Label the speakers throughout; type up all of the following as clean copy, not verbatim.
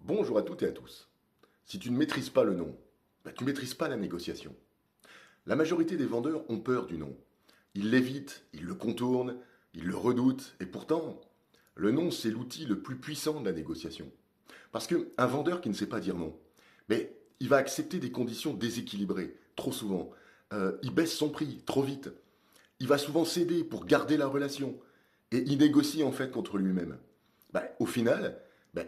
Speaker 1: Bonjour à toutes et à tous. Si tu ne maîtrises pas le non, tu ne maîtrises pas la négociation. La majorité des vendeurs ont peur du non. Ils l'évitent, ils le contournent, ils le redoutent, et pourtant, le non, c'est l'outil le plus puissant de la négociation. Parce qu'un vendeur qui ne sait pas dire non, il va accepter des conditions déséquilibrées, trop souvent. Il baisse son prix, trop vite. Il va souvent céder pour garder la relation. Et il négocie en fait contre lui-même. Au final,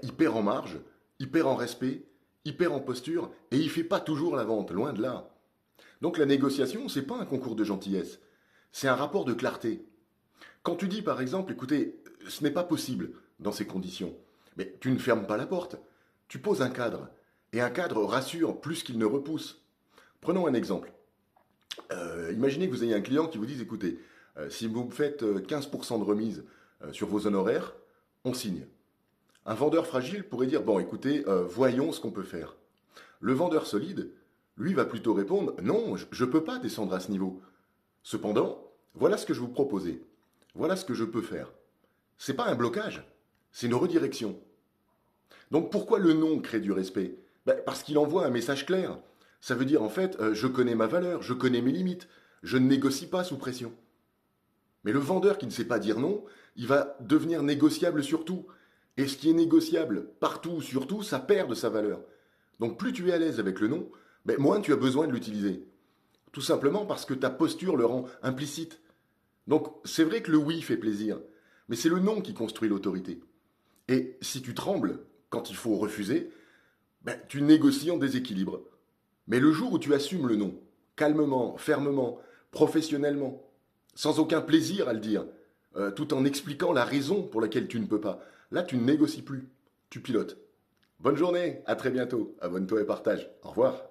Speaker 1: il perd en marge, il perd en respect, il perd en posture, et il ne fait pas toujours la vente, loin de là. Donc la négociation, c'est pas un concours de gentillesse, c'est un rapport de clarté. Quand tu dis par exemple, écoutez, ce n'est pas possible dans ces conditions, mais tu ne fermes pas la porte, tu poses un cadre, et un cadre rassure plus qu'il ne repousse. Prenons un exemple. Imaginez que vous ayez un client qui vous dise, écoutez, si vous me faites 15% de remise sur vos honoraires, on signe. Un vendeur fragile pourrait dire, bon écoutez, voyons ce qu'on peut faire. Le vendeur solide, lui, va plutôt répondre, non, je ne peux pas descendre à ce niveau. Cependant, voilà ce que je vous proposais. Voilà ce que je peux faire. C'est pas un blocage, c'est une redirection. Donc pourquoi le non crée du respect? Parce qu'il envoie un message clair. Ça veut dire en fait, je connais ma valeur, je connais mes limites, je ne négocie pas sous pression. Mais le vendeur qui ne sait pas dire non, il va devenir négociable sur tout. Et ce qui est négociable partout, sur tout, ça perd de sa valeur. Donc plus tu es à l'aise avec le non, moins tu as besoin de l'utiliser. Tout simplement parce que ta posture le rend implicite. Donc c'est vrai que le oui fait plaisir, mais c'est le non qui construit l'autorité. Et si tu trembles quand il faut refuser, tu négocies en déséquilibre. Mais le jour où tu assumes le non, calmement, fermement, professionnellement, sans aucun plaisir à le dire, tout en expliquant la raison pour laquelle tu ne peux pas, là tu ne négocies plus, tu pilotes. Bonne journée, à très bientôt, abonne-toi et partage. Au revoir.